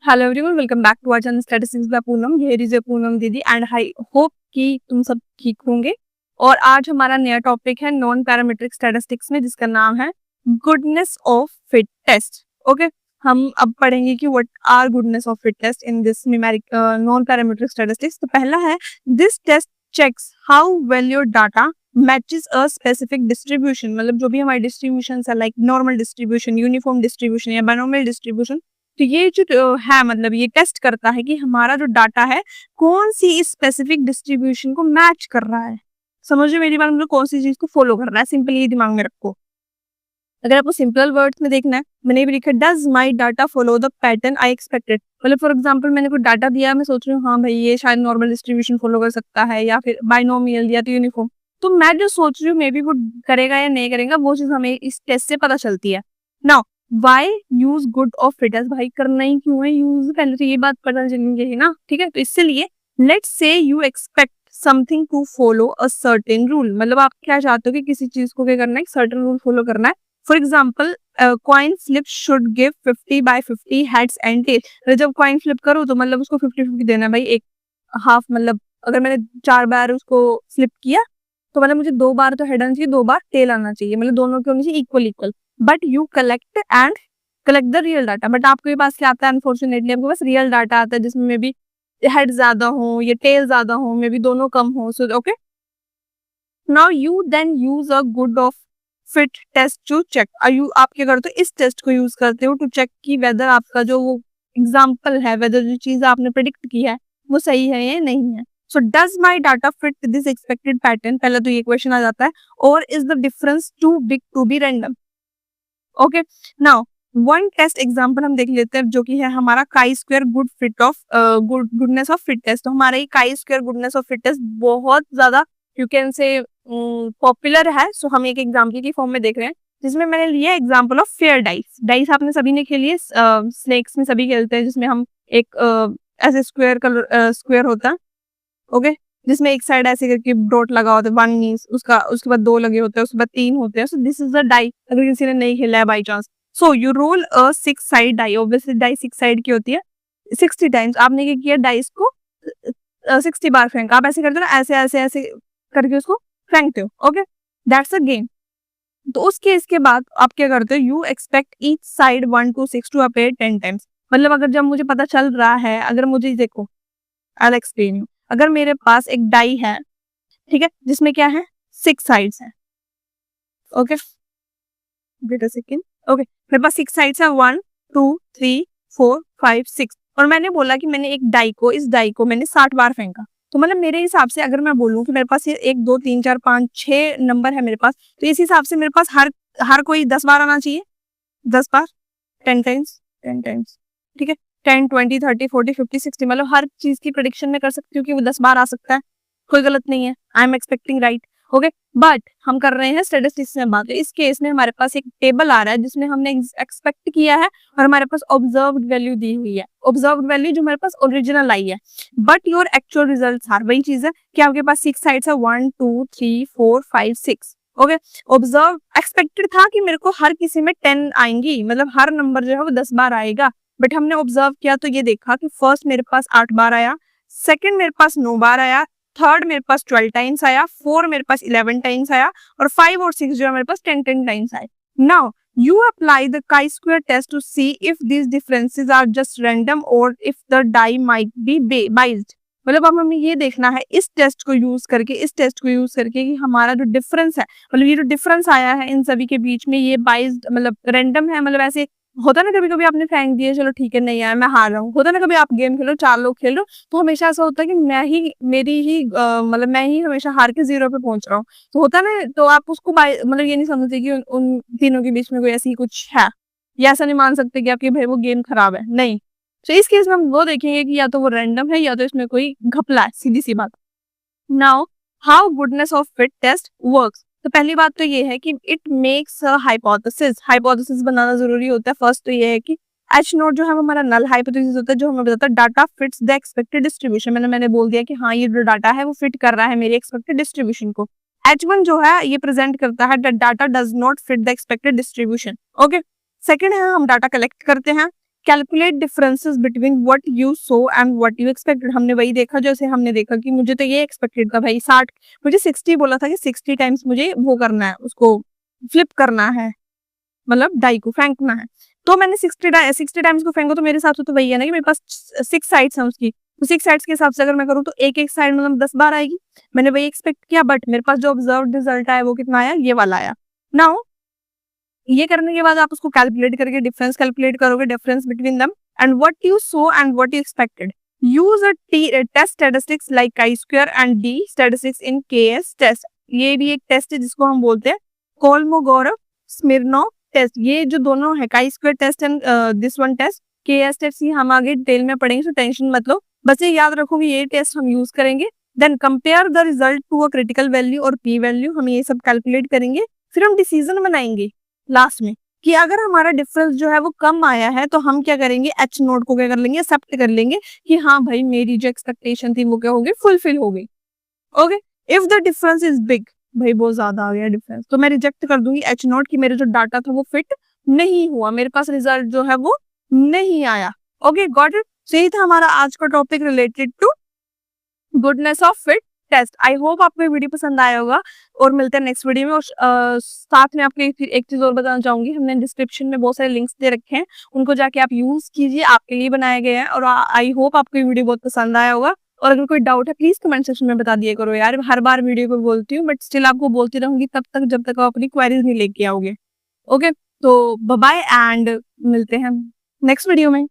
Hello everyone, welcome back to our channel statistics by Poonam. Here is Poonam दीदी and I hope कि तुम सब ठीक होंगे। और आज हमारा नया टॉपिक है नॉन पैरामीट्रिक स्टैटिस्टिक्स में, जिसका नाम है goodness of fit test. Okay, हम अब पढ़ेंगे कि what are goodness of fit test in this numeric non parametric statistics. तो पहला है, this test checks how well your data matches a specific distribution. मतलब जो भी हमारी डिस्ट्रीब्यूशन है, like normal distribution, uniform distribution या बाइनोमियल डिस्ट्रीब्यूशन। तो ये जो है, मतलब ये टेस्ट करता है कि हमारा जो डाटा है कौन सी इस स्पेसिफिक डिस्ट्रीब्यूशन को मैच कर रहा है। समझो मेरी बात, मतलब कौन सी चीज को फॉलो कर रहा है। सिंपली ये दिमाग में रखो। अगर आपको सिंपल वर्ड्स में देखना है, मैंने भी लिखा does my data follow the pattern I expected. मतलब फॉर एग्जाम्पल मैंने कोई डाटा दिया, मैं सोच रही हूँ हाँ भाई ये शायद नॉर्मल डिस्ट्रीब्यूशन फॉलो कर सकता है या फिर बाइनोमियल या तो यूनिफॉर्म। तो मैं जो सोच रही हूँ मे बी वो करेगा या नहीं करेगा, वो चीज हमें इस टेस्ट से पता चलती है। Now why use good of fitness, भाई करना ही क्यों है यूज, पहले तो ये बात पता चलनी चाहिए ना। ठीक है, तो इसलिए let's say you expect something to follow a certain rule. मतलब आप क्या चाहते हो कि किसी चीज को क्या करना है, एक सर्टेन रूल फॉलो करना है। For example coin flip should give 50/50 heads and tail. जब कॉइन फ्लिप करो तो मतलब उसको 50-50 देना है भाई, एक हाफ। मतलब अगर मैंने 4 बार उसको फ्लिप किया तो मतलब मुझे 2 बार तो हेड आना चाहिए, 2 बार टेल आना चाहिए, मतलब दोनों के होने चाहिए equal equal. But you collect the real data. But आपके पास क्या आता है, अनफॉर्चुनेटली आपके पास रियल डाटा आता है जिसमें मे बी हेड ज्यादा हो या टेल ज्यादा हो, मे बी दोनों कम हो। So okay, now you then use a good of fit test to check. आप क्या करते हो, इस टेस्ट को यूज करते हो टू चेक कि वेदर आपका जो वो एग्जाम्पल है, वेदर जो चीज आपने प्रिडिक्ट की है वो सही है या नहीं है। So does my data fit this expected pattern, पहले तो ये क्वेश्चन आ जाता है। और is the difference too big to be random. Okay, now one test example हम देख लेते हैं, जो कि है हमारा chi square good fit of goodness of fit test. तो हमारा ये chi square goodness of fit test बहुत ज्यादा यू कैन से पॉपुलर है। सो हम एक एग्जांपल की फॉर्म में देख रहे हैं, जिसमें मैंने लिया example of fair dice. Dice आपने सभी ने खेली है, स्नेक्स में सभी खेलते हैं, जिसमें हम एक ऐसे स्क्वायर कलर स्क्वायर होता है। ओके, जिसमें एक साइड ऐसे करके डॉट लगा होता है, वन मींस उसका, उसके बाद 2 लगे होते हैं, उसके बाद 3 होते हैं। So this is the die, अगर किसी ने नहीं खेला है by chance. So you roll a 6 side die. Obviously die 6 side की होती है। 60 टाइम्स आपने क्या किया, डाइस को 60 बार फेंका। आप ऐसे करते हो ना, ऐसे ऐसे ऐसे करके उसको फेंकते हो। Okay, that's a game. तो उस केस के बाद आप क्या करते हो, you expect each side 1 to 6 to appear 10 times. मतलब अगर जब मुझे पता चल रहा है, अगर मुझे देखो, आई एक्सप्लेन यू। अगर मेरे पास एक डाई है, ठीक है, जिसमें क्या है, 6 साइड्स हैं। Okay, wait a second. Okay, मेरे पास 6 साइड्स है, 1 2 3 4 5 6। और मैंने बोला कि मैंने एक डाई को, इस डाई को मैंने 60 बार फेंका। तो मतलब मेरे हिसाब से अगर मैं बोलूं कि मेरे पास ये 1 2 3 4 5 6 नंबर है मेरे पास, तो इस हिसाब से मेरे पास हर हर कोई 10 बार आना चाहिए। 10 बार, 10 टाइम्स, 10 टाइम्स, ठीक है। 10 20 30 40 50 60, मतलब हर चीज की प्रेडिक्शन में कर सकती हूँ कि वो 10 बार आ सकता है। कोई गलत नहीं है, I am expecting right. Okay, but हम कर रहे हैं स्टेटिस्टिक्स में बात। तो इस केस में हमारे पास एक टेबल आ रहा है जिसमें हमने एक्सपेक्ट किया है और हमारे पास ऑब्जर्व्ड वैल्यू दी हुई है। ऑब्जर्व्ड वैल्यू जो हमारे पास ओरिजिनल आई है, but your actual results are, वही चीज है कि आपके पास 6 साइड्स है, 1 2 3 4 5 6। ओके, ऑब्जर्व एक्सपेक्टेड था कि मेरे को हर किसी में 10 आएंगी, मतलब हर नंबर जो है वो 10 बार आएगा। बट हमने ऑब्जर्व किया तो ये देखा कि फर्स्ट मेरे पास 8 बार आया, सेकंड मेरे पास 9 बार आया, थर्ड मेरे पास 12 टाइम्स आया, 4 मेरे पास 11 टाइम्स आया, और 5 और 6 जो है मेरे पास 10 टाइम्स आए। Now you apply the chi-square test to see if these differences are just random or if the die might be biased। मतलब अब हमें ये देखना है इस टेस्ट को यूज करके, इस टेस्ट को यूज करके कि हमारा जो डिफरेंस है, मतलब ये जो डिफरेंस आया है इन सभी के बीच में, ये बाइज्ड मतलब रैंडम है। मतलब ऐसे होता ना, कभी कभी आपने फेंक दिया, चलो ठीक है नहीं आया मैं हार रहा हूँ। होता ना, कभी आप गेम खेलो, 4 लोग खेल रहे हो, तो हमेशा ऐसा होता है कि मैं ही मेरी ही मतलब मैं ही हमेशा हार के 0 पे पहुंच रहा हूँ। तो होता ना, तो आप उसको मतलब ये नहीं समझते कि उन तीनों के बीच में कोई ऐसी कुछ है, या ऐसा नहीं मान सकते कि आपकी भाई वो गेम खराब है, नहीं। तो इस केस में हम वो देखेंगे कि या तो वो रैंडम है या तो इसमें कोई घपला है, सीधी सी बात। Now how goodness of fit test works. तो पहली बात तो ये है कि it makes a hypothesis. Hypothesis बनाना जरूरी होता है। फर्स्ट तो ये है कि एच नोट जो है हमारा नल हाइपोथेसिस होता है, जो हमें बताता है data fits the expected distribution. मैंने बोल दिया कि हाँ ये जो डाटा है वो फिट कर रहा है मेरी एक्सपेक्टेड डिस्ट्रीब्यूशन को। H1 जो है ये प्रेजेंट करता है that data does not fit the expected distribution. Okay, second है हम डाटा कलेक्ट करते हैं calculate differences between what you saw and what you expected. हमने वही देखा जैसे हमने देखा कि मुझे तो ये एक्सपेक्टेड था भाई 60, मुझे 60 बोला था कि 60 टाइम्स मुझे वो करना है, उसको फ्लिप करना है, मतलब डाई को फेंकना है। तो मैंने 60 टाइम्स को फेंको तो मेरे हिसाब से तो वही है ना कि मेरे पास 6 साइड्स हैं उसकी, तो 6 साइड्स के हिसाब से अगर मैं करूँ तो एक साइड मतलब 10 बार आएगी। मैंने वही एक्सपेक्ट किया, बट मेरे पास जो ऑब्जर्व रिजल्ट आया वो कितना आया, ये वाला आया। नाउ ये करने के बाद आप उसको कैलकुलेट करके डिफरेंस कैलकुलेट करोगे, difference between them and what you saw and what you expected. Use a test statistics like chi square and D statistics in KS test. ये भी एक टेस्ट है जिसको हम बोलते हैं कोलमोगोरोव स्मिर्नोव टेस्ट। ये जो दोनों है chi square test and this one test, KS test, ये हम आगे डिटेल में पढ़ेंगे, तो टेंशन मत लो, बस ये याद रखो कि ये टेस्ट हम यूज करेंगे। Then compare the result to a critical value और पी वैल्यू, हम ये सब कैलकुलेट करेंगे, फिर हम डिसीजन बनाएंगे लास्ट में कि अगर हमारा डिफरेंस जो है वो कम आया है तो हम क्या करेंगे, एच नोट को क्या कर लेंगे, एक्सेप्ट कर लेंगे कि हाँ भाई मेरी जो एक्सपेक्टेशन थी वो क्या हो गई, फुलफिल हो गई। Okay, if the difference is big, भाई बहुत ज्यादा आ गया डिफरेंस, तो मैं रिजेक्ट कर दूंगी एच नोट की मेरे जो डाटा था वो फिट नहीं हुआ, मेरे पास रिजल्ट जो है वो नहीं आया। Okay got it. सो यही था हमारा आज का topic related to goodness of fit test. I hope आपको ये वीडियो पसंद आया होगा और मिलते हैं नेक्स्ट वीडियो में। और साथ में आपको एक चीज और बताना चाहूंगी, हमने डिस्क्रिप्शन में बहुत सारे लिंक्स दे रखे हैं, उनको जाके आप यूज कीजिए, आपके लिए बनाए गए हैं। और आई होप आपको ये वीडियो बहुत पसंद आया होगा। और अगर कोई डाउट है प्लीज कमेंट सेक्शन में बता दिया करो यार, हर बार वीडियो को बोलती हूँ बट स्टिल आपको बोलती रहूंगी तब तक जब तक आप अपनी क्वेरीज नहीं लेके आओगे। ओके, तो बाय बाय एंड मिलते हैं नेक्स्ट वीडियो में।